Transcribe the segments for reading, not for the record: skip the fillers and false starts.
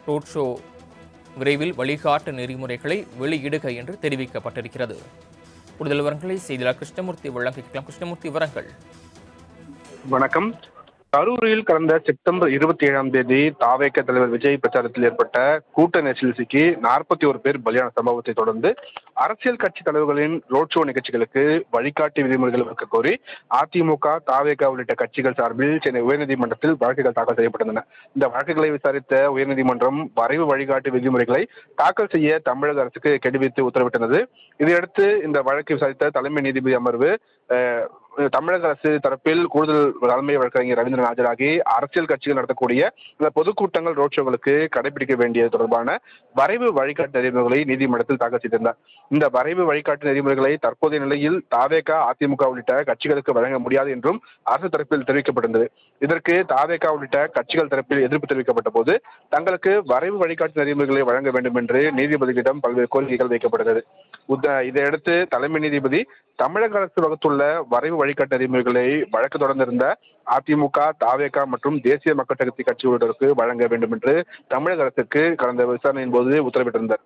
Road show விரைவில் வழிகாட்டு நெறிமுறைகளை வெளியிடுக என்று தெரிவிக்கப்பட்டிருக்கிறது. கூடுதல் விவரங்களை செய்தியாளர் கிருஷ்ணமூர்த்தி வழங்கிக்கலாம். கிருஷ்ணமூர்த்தி, விவரங்கள். வணக்கம். கரூரில் கடந்த செப்டம்பர் 27 தாவேக தலைவர் விஜய் பிரச்சாரத்தில் ஏற்பட்ட கூட்ட நெரிசலில் சிக்கி 41 பேர் பலியான சம்பவத்தை தொடர்ந்து அரசியல் கட்சி தலைவர்களின் ரோட் ஷோ நிகழ்ச்சிகளுக்கு வழிகாட்டி விதிமுறைகள் வகுக்க கோரி அதிமுக, தாவேக உள்ளிட்ட கட்சிகள் சார்பில் சென்னை உயர்நீதிமன்றத்தில் வழக்குகள் தாக்கல் செய்யப்பட்டிருந்தன. இந்த வழக்குகளை விசாரித்த உயர்நீதிமன்றம் வரைவு வழிகாட்டு விதிமுறைகளை தாக்கல் செய்ய தமிழக அரசுக்கு கெடுவித்து உத்தரவிட்டது. இதையடுத்து இந்த வழக்கை விசாரித்த தலைமை நீதிபதி அமர்வு தமிழக அரசு தரப்பில் கூடுதல் தலைமை வழக்கறிஞர் ரவீந்திரன் ஆஜராகி அரசியல் கட்சிகள் நடத்தக்கூடிய இந்த பொதுக்கூட்டங்கள் ரோட் ஷோகளுக்கு கடைபிடிக்க வேண்டியது தொடர்பான வரைவு வழிகாட்டு நெறிமுறைகளை நீதிமன்றத்தில் தாக்கல் செய்திருந்தார். இந்த வரைவு வழிகாட்டு நெறிமுறைகளை தற்போதைய நிலையில் தாவேக, அதிமுக உள்ளிட்ட கட்சிகளுக்கு வழங்க முடியாது என்றும் அரசு தரப்பில் தெரிவிக்கப்பட்டிருந்தது. இதற்கு தாவேக உள்ளிட்ட கட்சிகள் தரப்பில் எதிர்ப்பு தெரிவிக்கப்பட்ட போது தங்களுக்கு வரைவு வழிகாட்டு நெறிமுறைகளை வழங்க வேண்டும் என்று நீதிபதிகளிடம் பல்வேறு கோரிக்கைகள் வைக்கப்பட்டது. இதையடுத்து தலைமை நீதிபதி தமிழக அரசு வகுத்துள்ள வரைவு வழிகாட்டு நெறிமுறைகளை வழக்கு தொடர்ந்திருந்த அதிமுக, தாவேக மற்றும் தேசிய மக்கள் சக்தி கட்சி உள்ளிட்டோருக்கு வழங்க வேண்டும் என்று தமிழக அரசுக்கு கடந்த விசாரணையின் போது உத்தரவிட்டிருந்தார்.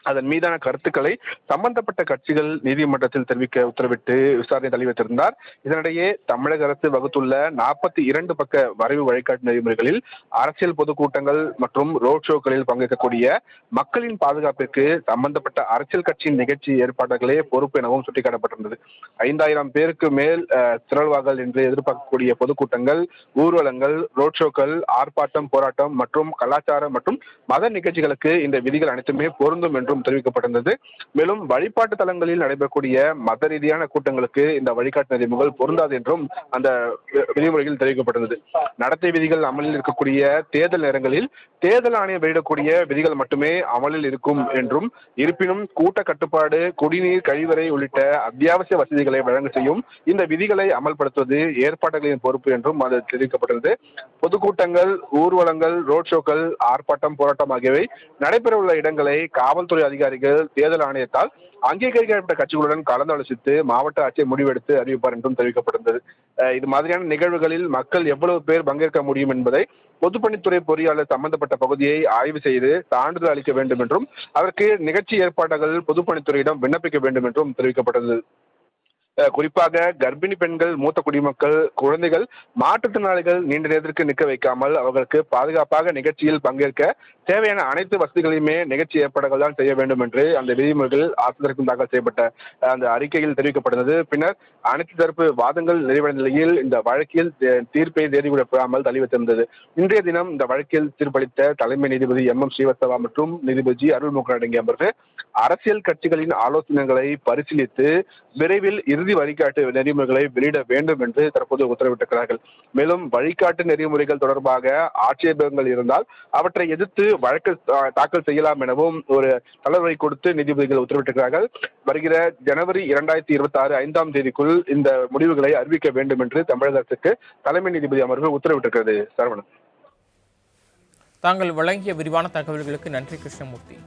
அதன் மீதான கருத்துக்களை சம்பந்தப்பட்ட கட்சிகள் நீதிமன்றத்தில் தெரிவிக்க உத்தரவிட்டு விசாரணை தள்ளி வைத்திருந்தார். இதனிடையே தமிழக அரசு வகுத்துள்ள 42 பக்க வரைவு வழிகாட்டு நெறிமுறைகளில் அரசியல் பொதுக்கூட்டங்கள் மற்றும் ரோட் ஷோக்களில் பங்கேற்கக்கூடிய மக்களின் பாதுகாப்பிற்கு சம்பந்தப்பட்ட அரசியல் கட்சியின் நிகழ்ச்சி ஏற்பாடுகளே பொறுப்பு எனவும் சுட்டிக்காட்டப்பட்டிருந்தது. 5000 பேருக்கு மேல் திரள்வார்கள் என்று எதிர்பார்க்கக்கூடிய பொதுக்கூட்டங்கள், ஊர்வலங்கள், ரோட் ஷோக்கள், ஆர்ப்பாட்டம், போராட்டம் மற்றும் கலாச்சார மற்றும் மத நிகழ்ச்சிகளுக்கு இந்த விதிகள் அனைத்துமே பொருந்தும் என்று தெரிவிக்கப்பட்டிருந்தது. மேலும் வழிபாட்டு தலங்களில் நடைபெறக்கூடிய மத ரீதியான கூட்டங்களுக்கு இந்த வழிகாட்டு நெறிமுறைகள் பொருந்தாது என்றும் அந்த விதிமுறைகள் தெரிவிக்கப்பட்டிருந்தது. நடத்தை விதிகள் அமலில் இருக்கக்கூடிய தேர்தல் நேரங்களில் தேர்தல் ஆணையம் வெளியிடக்கூடிய விதிகள் மட்டுமே அமலில் இருக்கும் என்றும், இருப்பினும் கூட்ட கட்டுப்பாடு, குடிநீர், கழிவறை உள்ளிட்ட அத்தியாவசிய வசதிகளை வழங்க செய்யும் இந்த விதிகளை அமல்படுத்துவது ஏற்பாடுகளின் பொறுப்பு என்றும் அது தெரிவிக்கப்பட்டது. பொதுக்கூட்டங்கள், ஊர்வலங்கள், ரோட் ஷோக்கள், ஆர்ப்பாட்டம், போராட்டம் ஆகியவை நடைபெறவுள்ள இடங்களை காவல்துறை அதிகாரிகள் தேர்தல் ஆணையத்தால் அங்கீகரிக்கப்பட்ட கட்சிகளுடன் கலந்தாலோசித்து மாவட்ட ஆட்சியர் முடிவெடுத்து அறிவிப்பார் என்றும் தெரிவிக்கப்பட்டிருந்தது. இது மாதிரியான நிகழ்வுகளில் மக்கள் எவ்வளவு பேர் பங்கேற்க முடியும் என்பதை பொதுப்பணித்துறை பொறியாளர் சம்பந்தப்பட்ட பகுதியை ஆய்வு செய்து சான்றிதழ் அளிக்க வேண்டும் என்றும், அதற்கு நிகழ்ச்சி ஏற்பாடுகள் பொதுப்பணித்துறையிடம் விண்ணப்பிக்க வேண்டும் என்றும் தெரிவிக்கப்பட்டது. குறிப்பாக கர்ப்பிணி பெண்கள், மூத்த குடிமக்கள், குழந்தைகள், மாற்றுத்திறனாளிகள் நீண்ட நேரத்திற்கு நிற்க வைக்காமல் அவர்களுக்கு பாதுகாப்பாக நிகழ்ச்சியில் பங்கேற்க தேவையான அனைத்து வசதிகளையுமே நிகழ்ச்சி ஏற்பாடுகள் தான் செய்ய வேண்டும் என்று அந்த விதிமுறைகள் ஆசிரியருக்கும் தாக்கல் செய்யப்பட்ட அந்த அறிக்கையில் தெரிவிக்கப்பட்டது. பின்னர் அனைத்து தரப்பு வாதங்கள் நிறைவடைந்த நிலையில் இந்த வழக்கில் தீர்ப்பை தேதிவிடப்படாமல் தள்ளி வைத்திருந்தது. இன்றைய தினம் இந்த வழக்கில் தீர்ப்பளித்த தலைமை நீதிபதி MM ஸ்ரீவத்சவா மற்றும் நீதிபதி அருள்முருகன் அடங்கிய அமர்வு அரசியல் கட்சிகளின் ஆலோசனைகளை பரிசீலித்து விரைவில் இறுதி வழிகாட்டு நெறிமுறைகளை வெளியிட வேண்டும் என்று தற்போது உத்தரவிட்டிருக்கிறார்கள். மேலும் வழிகாட்டு நெறிமுறைகள் தொடர்பாக ஆட்சேபங்கள் இருந்தால் அவற்றை எதிர்த்து வழக்கு தாக்கல் செய்யலாம் எனவும் ஒரு தளர்வை கொடுத்து நீதிபதிகள் உத்தரவிட்டிருக்கிறார்கள். வருகிற ஜனவரி 2026 5ஆம் தேதிக்குள் இந்த முடிவுகளை அறிவிக்க வேண்டும் என்று தமிழக அரசுக்கு தலைமை நீதிபதி அமர்வு உத்தரவிட்டிருக்கிறது. சரவணன், தாங்கள் வழங்கிய விரிவான தகவல்களுக்கு நன்றி கிருஷ்ணமூர்த்தி.